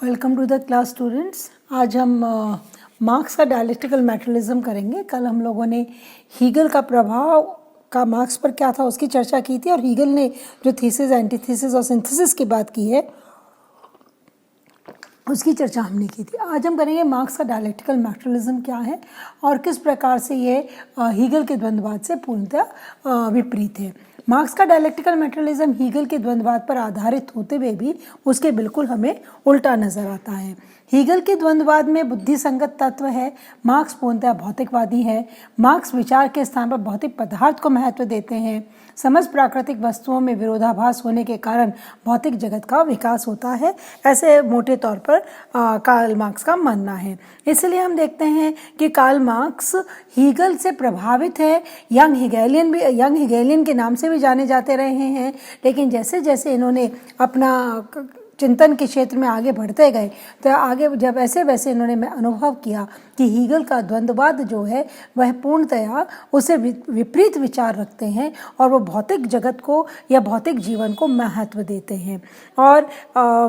Welcome to the class students. आज हम marks का डायलेक्टिकल मैटेरियलिज्म करेंगे। कल हम लोगों ने हीगल का प्रभाव का मार्क्स पर क्या था उसकी चर्चा की थी और हीगल ने जो थीसिस, एंटीथीसिस और सिंथेसिस की बात की है उसकी चर्चा हमने की थी। आज हम करेंगे मार्क्स का डायलेक्टिकल मैटेरियलिज्म क्या है और किस प्रकार से ये हीगल के द्वंद्ववाद से पूर्णतः विपरीत है। मार्क्स का डायलेक्टिकल मैटेरियलिज्म हीगल के द्वंद्ववाद पर आधारित होते हुए भी उसके बिल्कुल हमें उल्टा नजर आता है। हीगल के द्वंद्ववाद में बुद्धि संगत तत्व है, मार्क्स पूर्णतः भौतिकवादी है। मार्क्स विचार के स्थान पर भौतिक पदार्थ को महत्व देते हैं। समस्त प्राकृतिक वस्तुओं में विरोधाभास होने के कारण भौतिक जगत का विकास होता है, ऐसे मोटे तौर पर कार्ल मार्क्स का मानना है। इसलिए हम देखते हैं कि कार्ल मार्क्स हीगल से प्रभावित है। यंग हिगेलियन के नाम से भी जाने जाते रहे हैं, लेकिन जैसे जैसे इन्होंने अपना चिंतन के क्षेत्र में आगे बढ़ते गए तो आगे जब वैसे वैसे इन्होंने अनुभव किया कि हीगल का द्वंद्ववाद जो है वह पूर्णतया उसे विपरीत विचार रखते हैं और वो भौतिक जगत को या भौतिक जीवन को महत्व देते हैं। और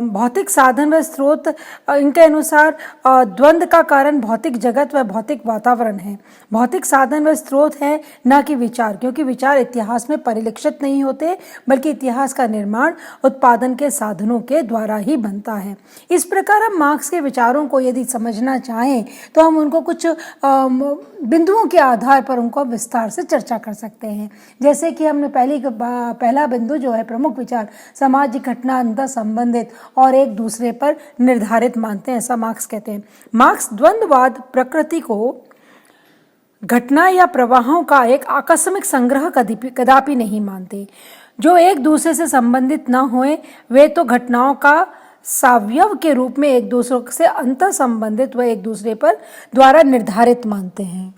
भौतिक साधन व स्रोत, इनके अनुसार द्वंद्व का कारण भौतिक जगत व भौतिक वातावरण है। भौतिक साधन व स्रोत है न कि विचार, क्योंकि विचार इतिहास में परिलक्षित नहीं होते बल्कि इतिहास का निर्माण उत्पादन के साधनों के द्वारा ही बनता है। इस प्रकार हम मार्क्स के विचारों को यदि समझना चाहें तो हम उनको कुछ बिंदुओं के आधार पर उनको विस्तार से चर्चा कर सकते हैं। जैसे कि हमने पहला बिंदु जो है प्रमुख विचार सामाजिक घटना अंतर संबंधित और एक दूसरे पर निर्धारित मानते हैं, ऐसा मार्क्स कहते हैं। मार्क्स द्वंद्ववाद प्रकृति को घटना या प्रवाहों का एक आकस्मिक संग्रह कदापि नहीं मानते जो एक दूसरे से संबंधित न होए। वे तो घटनाओं का सावयव के रूप में एक दूसरे से अंतर संबंधित व एक दूसरे पर द्वारा निर्धारित मानते हैं।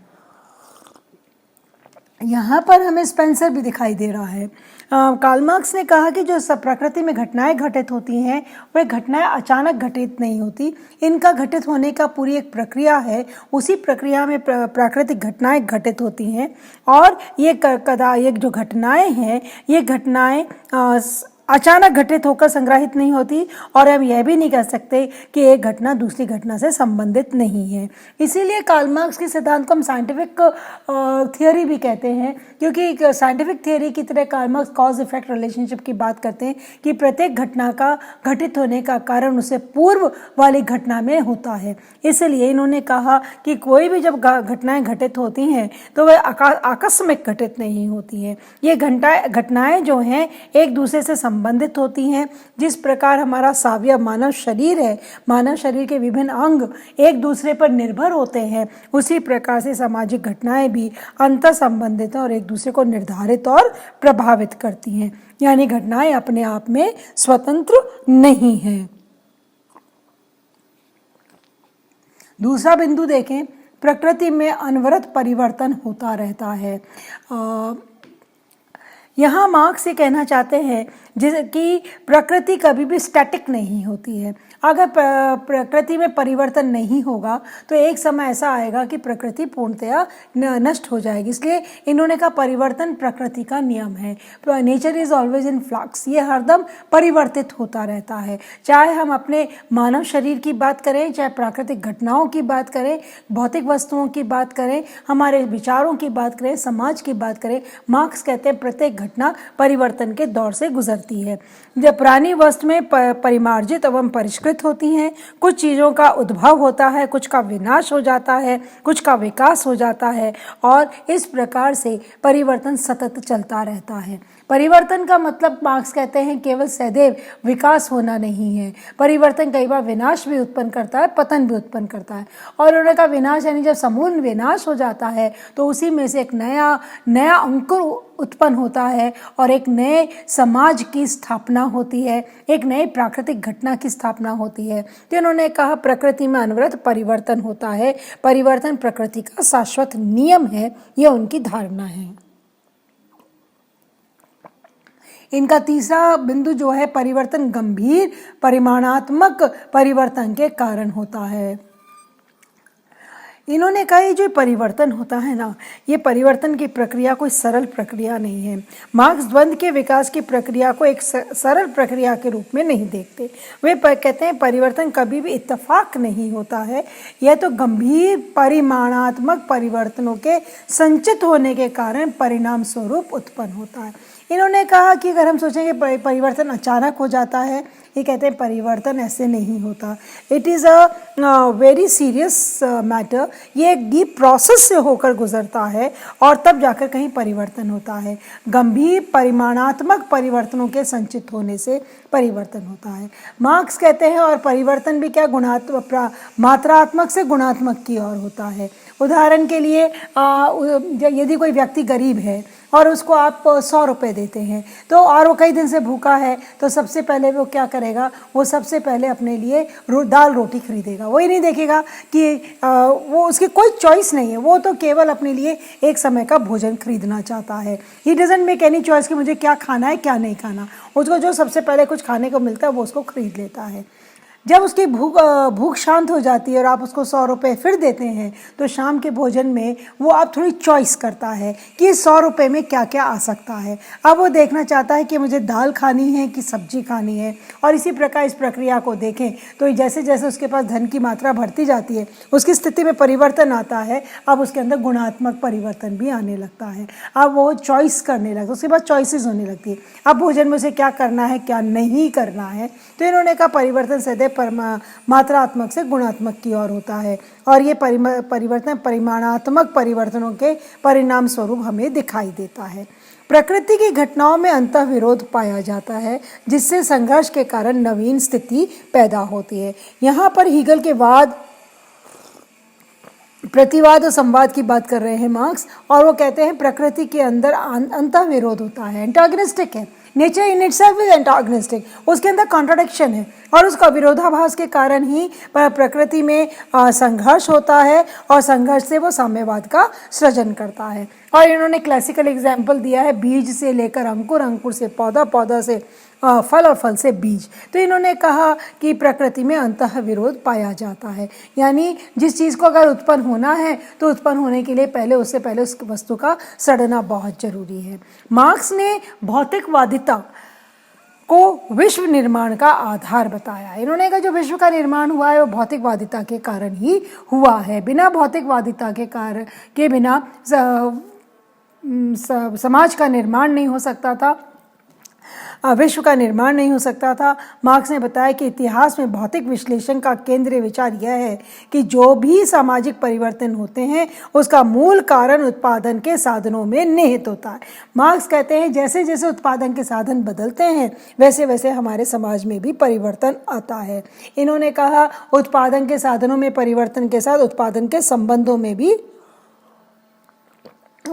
यहाँ पर हमें स्पेंसर भी दिखाई दे रहा है। कार्ल मार्क्स ने कहा कि जो सब प्रकृति में घटनाएं घटित होती हैं वह घटनाएं अचानक घटित नहीं होती, इनका घटित होने का पूरी एक प्रक्रिया है। उसी प्रक्रिया में प्राकृतिक घटनाएं घटित होती हैं और ये जो घटनाएं हैं ये घटनाएं अचानक घटित होकर संग्रहित नहीं होती और हम यह भी नहीं कह सकते कि एक घटना दूसरी घटना से संबंधित नहीं है। इसीलिए कार्ल मार्क्स के सिद्धांत को हम साइंटिफिक थियोरी भी कहते हैं, क्योंकि साइंटिफिक थियोरी की तरह Karl Marx cause effect relationship की बात करते हैं कि प्रत्येक घटना का घटित होने का कारण उसे पूर्व वाली घटना में होता है। इसलिए इन्होंने कहा कि कोई भी जब घटनाएं घटित होती हैं तो वह आकस्मिक घटित नहीं होती हैं। ये घटनाएं जो हैं एक दूसरे से संबंधित होती हैं। जिस प्रकार हमारा सावयव मानव शरीर है, मानव शरीर के विभिन्न अंग एक दूसरे पर निर्भर होते हैं, उसी प्रकार से सामाजिक घटनाएं भी अंतर संबंधित हैं और एक दूसरे को निर्धारित और प्रभावित करती हैं। यानी घटनाएं अपने आप में स्वतंत्र नहीं हैं। दूसरा बिंदु देखें, प्रकृति में अनवरत परिवर्तन होता रहता है। यहाँ मार्क्स ये कहना चाहते हैं कि प्रकृति कभी भी स्टैटिक नहीं होती है। अगर प्रकृति में परिवर्तन नहीं होगा तो एक समय ऐसा आएगा कि प्रकृति पूर्णतया नष्ट हो जाएगी। इसलिए इन्होंने कहा परिवर्तन प्रकृति का नियम है। Nature is always in flux, ये हरदम परिवर्तित होता रहता है। चाहे हम अपने मानव शरीर की बात करें, चाहे प्राकृतिक घटनाओं की बात करें, भौतिक वस्तुओं की बात करें, हमारे विचारों की बात करें, समाज की बात करें, मार्क्स कहते हैं प्रत्येक घटना परिवर्तन के दौर से गुजरती है। जब पुरानी वस्तु में परिमार्जित एवं परिष्कृत होती हैं, कुछ चीज़ों का उद्भव होता है, कुछ का विनाश हो जाता है, कुछ का विकास हो जाता है और इस प्रकार से परिवर्तन सतत चलता रहता है। परिवर्तन का मतलब मार्क्स कहते हैं केवल सदैव विकास होना नहीं है। परिवर्तन कई बार विनाश भी उत्पन्न करता है, पतन भी उत्पन्न करता है। और उन्होंने कहा विनाश यानी जब समूल विनाश हो जाता है तो उसी में से एक नया अंकुर उत्पन्न होता है और एक नए समाज की स्थापना होती है, एक नई प्राकृतिक घटना की स्थापना होती है। तो इन्होंने कहा प्रकृति में अनवरत परिवर्तन होता है, परिवर्तन प्रकृति का शाश्वत नियम है, यह उनकी धारणा है। इनका तीसरा बिंदु जो है परिवर्तन गंभीर परिमाणात्मक परिवर्तन के कारण होता है। इन्होंने कहा ये जो परिवर्तन होता है ना, ये परिवर्तन की प्रक्रिया कोई सरल प्रक्रिया नहीं है। मार्क्स द्वंद्व के विकास की प्रक्रिया को एक सरल प्रक्रिया के रूप में नहीं देखते। वे कहते हैं परिवर्तन कभी भी इत्तेफाक नहीं होता है, यह तो गंभीर परिमाणात्मक परिवर्तनों के संचित होने के कारण परिणाम स्वरूप उत्पन्न होता है। इन्होंने कहा कि अगर हम सोचें कि परिवर्तन अचानक हो जाता है, ये कहते हैं परिवर्तन ऐसे नहीं होता। It is a very serious matter, ये एक डीप प्रोसेस से होकर गुजरता है और तब जाकर कहीं परिवर्तन होता है। गंभीर परिमाणात्मक परिवर्तनों के संचित होने से परिवर्तन होता है। मार्क्स कहते हैं और परिवर्तन भी क्या मात्रात्मक से गुणात्मक की ओर होता है। उदाहरण के लिए यदि कोई व्यक्ति गरीब है और उसको आप 100 रुपये देते हैं तो और वो कई दिन से भूखा है, तो सबसे पहले वो क्या करेगा, वो सबसे पहले अपने लिए दाल रोटी खरीदेगा। वही नहीं देखेगा कि वो उसकी कोई चॉइस नहीं है, वो तो केवल अपने लिए एक समय का भोजन खरीदना चाहता है। He doesn't make any choice कि मुझे क्या खाना है क्या नहीं खाना। उसको जो सबसे पहले कुछ खाने को मिलता है वो उसको खरीद लेता है। जब उसकी भूख शांत हो जाती है और आप उसको 100 रुपये फिर देते हैं तो शाम के भोजन में वो आप थोड़ी चॉइस करता है कि 100 रुपये में क्या क्या आ सकता है। अब वो देखना चाहता है कि मुझे दाल खानी है कि सब्जी खानी है। और इसी प्रकार इस प्रक्रिया को देखें तो जैसे जैसे उसके पास धन की मात्रा बढ़ती जाती है, उसकी स्थिति में परिवर्तन आता है। अब उसके अंदर गुणात्मक परिवर्तन भी आने लगता है। अब वो चॉइस करने लगता है, उसके बाद चॉइसेस होने लगती है। अब भोजन में उसे क्या करना है क्या नहीं करना है। तो इन्होंने कहा परिवर्तन सदैव मात्रात्मक से गुणात्मक की ओर होता है और ये परिवर्तन परिमाणात्मक परिवर्तनों के परिणाम स्वरूप हमें दिखाई देता है। प्रकृति की घटनाओं में अंतःविरोध पाया जाता है जिससे संघर्ष के कारण नवीन स्थिति पैदा होती है। यहाँ पर हीगल के वाद प्रतिवाद और संवाद की बात कर रहे हैं मार्क्स, और वो कहते हैं प्रकृति के अंदर अंतःविरोध होता है, एंटागनिस्टिक है। नेचर इन इटसेल्फ इज एंटागनिस्टिक, उसके अंदर कॉन्ट्राडिक्शन है और उसका विरोधाभास के कारण ही प्रकृति में संघर्ष होता है और संघर्ष से वो साम्यवाद का सृजन करता है। और इन्होंने क्लासिकल एग्जाम्पल दिया है बीज से लेकर अंकुर, अंकुर से पौधा, पौधा से फल और फल से बीज। तो इन्होंने कहा कि प्रकृति में अंतः विरोध पाया जाता है, यानी जिस चीज़ को अगर उत्पन्न होना है तो उत्पन्न होने के लिए पहले उससे पहले उस वस्तु का सड़ना बहुत जरूरी है। मार्क्स ने भौतिकवादिता को विश्व निर्माण का आधार बताया। इन्होंने कहा जो विश्व का निर्माण हुआ है वो भौतिकवादिता के कारण ही हुआ है। बिना भौतिकवादिता के बिना समाज का निर्माण नहीं हो सकता था, विश्व का निर्माण नहीं हो सकता था। मार्क्स ने बताया कि इतिहास में भौतिक विश्लेषण का केंद्रीय विचार यह है कि जो भी सामाजिक परिवर्तन होते हैं उसका मूल कारण उत्पादन के साधनों में निहित होता है। मार्क्स कहते हैं जैसे जैसे उत्पादन के साधन बदलते हैं वैसे वैसे हमारे समाज में भी परिवर्तन आता है। इन्होंने कहा उत्पादन के साधनों में परिवर्तन के साथ उत्पादन के संबंधों में भी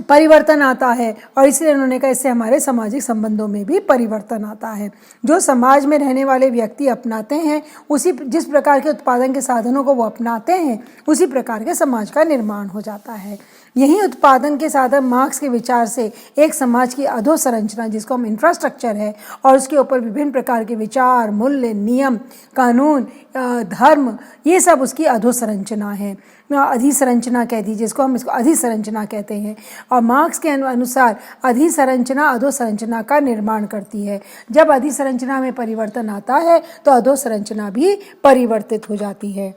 परिवर्तन आता है और इसलिए उन्होंने कहा इससे हमारे सामाजिक संबंधों में भी परिवर्तन आता है। जो समाज में रहने वाले व्यक्ति अपनाते हैं उसी जिस प्रकार के उत्पादन के साधनों को वो अपनाते हैं उसी प्रकार के समाज का निर्माण हो जाता है। यही उत्पादन के साधन मार्क्स के विचार से एक समाज की अधोसंरचना जिसको हम इंफ्रास्ट्रक्चर है और उसके ऊपर विभिन्न प्रकार के विचार, मूल्य, नियम, कानून, धर्म, ये सब उसकी अधोसंरचना है, अधिसंरचना कह दीजिए, जिसको हम इसको अधिसंरचना कहते हैं। और मार्क्स के अनुसार अधिसंरचना अधोसंरचना का निर्माण करती है। जब अधिसंरचना में परिवर्तन आता है तो अधोसंरचना भी परिवर्तित हो जाती है।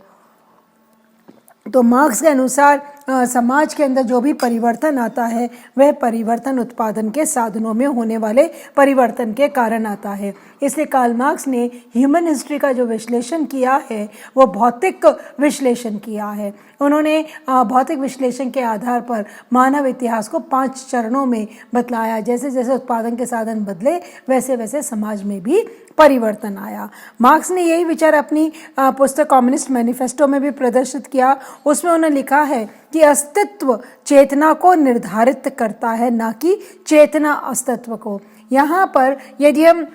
तो मार्क्स के अनुसार समाज के अंदर जो भी परिवर्तन आता है वह परिवर्तन उत्पादन के साधनों में होने वाले परिवर्तन के कारण आता है। इसलिए कार्ल मार्क्स ने ह्यूमन हिस्ट्री का जो विश्लेषण किया है वो भौतिक विश्लेषण किया है। उन्होंने भौतिक विश्लेषण के आधार पर मानव इतिहास को 5 चरणों में बतलाया। जैसे जैसे उत्पादन के साधन बदले वैसे वैसे समाज में भी परिवर्तन आया। मार्क्स ने यही विचार अपनी पुस्तक कम्युनिस्ट मैनिफेस्टो में भी प्रदर्शित किया। उसमें उन्होंने लिखा है कि अस्तित्व चेतना को निर्धारित करता है, ना कि चेतना अस्तित्व को। यहाँ पर यदि हम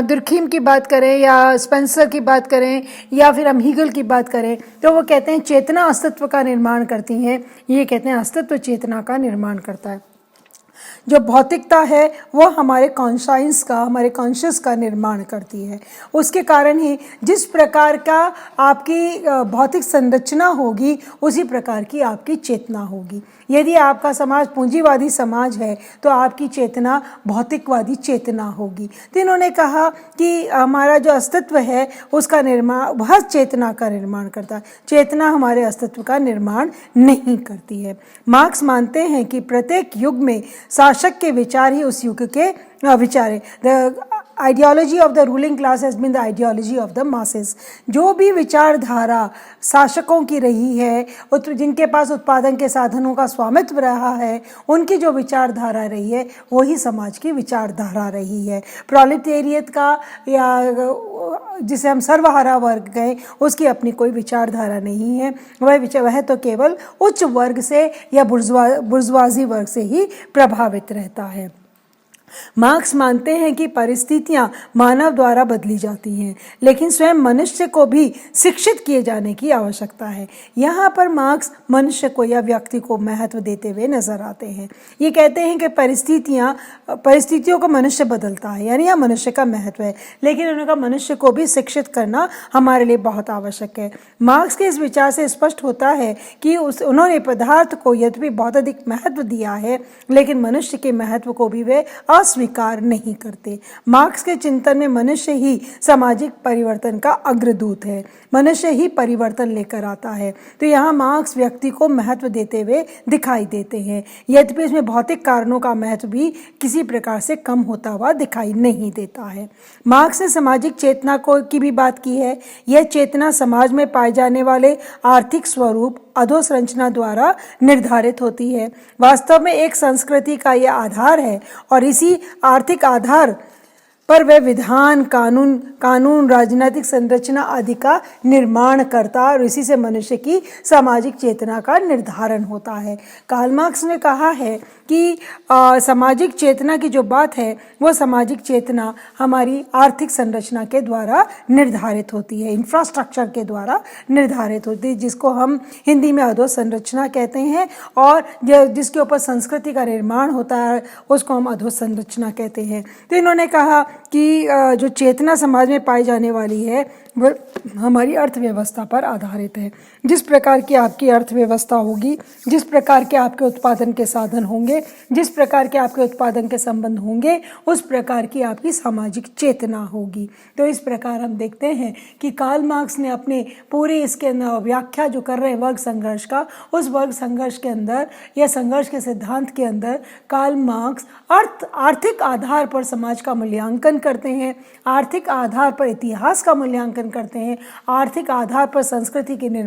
दुर्खीम की बात करें या स्पेंसर की बात करें या फिर हम हीगल की बात करें तो वो कहते हैं चेतना अस्तित्व का निर्माण करती है, ये कहते हैं अस्तित्व चेतना का निर्माण करता है। जो भौतिकता है वो हमारे कॉन्शाइंस का, हमारे कॉन्शियस का निर्माण करती है। उसके कारण ही जिस प्रकार का आपकी भौतिक संरचना होगी उसी प्रकार की आपकी चेतना होगी। यदि आपका समाज पूंजीवादी समाज है तो आपकी चेतना भौतिकवादी चेतना होगी। तो इन्होंने कहा कि हमारा जो अस्तित्व है उसका निर्माण वह चेतना का निर्माण करता है, चेतना हमारे अस्तित्व का निर्माण नहीं करती है। मार्क्स मानते हैं कि प्रत्येक युग में शासक के विचार ही उस युग के विचार है। The ideology of the ruling class has been the ideology of the masses. जो भी विचारधारा शासकों की रही है, जिनके पास उत्पादन के साधनों का स्वामित्व रहा है, उनकी जो विचारधारा रही है वही समाज की विचारधारा रही है। प्रोलेटेरिएट का या जिसे हम सर्वहारा वर्ग कहें, उसकी अपनी कोई विचारधारा नहीं है। वह तो केवल उच्च वर्ग से या बुर्जुआजी वर्ग से ही प्रभावित रहता है। मार्क्स मानते हैं कि परिस्थितियां मानव द्वारा बदली जाती हैं, लेकिन स्वयं मनुष्य को भी शिक्षित किए जाने की आवश्यकता है। यहाँ पर मार्क्स मनुष्य को या व्यक्ति को महत्व देते हुए नजर आते हैं। ये कहते हैं कि परिस्थितियों को मनुष्य बदलता है, यानी यह मनुष्य का महत्व है, लेकिन उनका मनुष्य को भी शिक्षित करना हमारे लिए बहुत आवश्यक है। मार्क्स के इस विचार से स्पष्ट होता है कि उन्होंने पदार्थ को यद्यपि बहुत अधिक महत्व दिया है, लेकिन मनुष्य के महत्व को भी वे अस्वीकार नहीं करते। मार्क्स के चिंतन में मनुष्य ही सामाजिक परिवर्तन का अग्रदूत है, मनुष्य ही परिवर्तन लेकर आता है। तो यहाँ मार्क्स व्यक्ति को महत्व देते हुए दिखाई देते हैं, यद्यपि इसमें भौतिक कारणों का महत्व भी किसी प्रकार से कम होता हुआ दिखाई नहीं देता है। मार्क्स ने सामाजिक चेतना की भी बात की है। यह चेतना समाज में पाए जाने वाले आर्थिक स्वरूप अधोसंरचना द्वारा निर्धारित होती है। वास्तव में एक संस्कृति का यह आधार है और इसी आर्थिक आधार पर वह विधान, कानून, राजनीतिक संरचना आदि का निर्माण करता है और इसी से मनुष्य की सामाजिक चेतना का निर्धारण होता है। कार्ल मार्क्स ने कहा है कि सामाजिक चेतना की जो बात है वो सामाजिक चेतना हमारी आर्थिक संरचना के द्वारा निर्धारित होती है, इंफ्रास्ट्रक्चर के द्वारा निर्धारित होती है, जिसको हम हिंदी में अधोसंरचना कहते हैं, और जिसके ऊपर संस्कृति का निर्माण होता है उसको हम अधोसंरचना कहते हैं। तो इन्होंने कहा कि जो चेतना समाज में पाई जाने वाली है वह हमारी अर्थव्यवस्था पर आधारित है। जिस प्रकार की आपकी अर्थव्यवस्था होगी, जिस प्रकार के आपके उत्पादन के साधन होंगे, जिस प्रकार के आपके उत्पादन के संबंध होंगे, उस प्रकार की आपकी सामाजिक चेतना होगी। तो इस प्रकार हम देखते हैं कि कार्ल मार्क्स ने अपने पूरे इसके व्याख्या जो कर रहे हैं वर्ग संघर्ष का, उस वर्ग संघर्ष के अंदर या संघर्ष के सिद्धांत के अंदर कार्ल मार्क्स आर्थिक आधार पर समाज का मूल्यांकन करते हैं, आर्थिक आधार पर इतिहास का मूल्यांकन करते हैं, आर्थिक आधार पर संस्कृति के निर्माण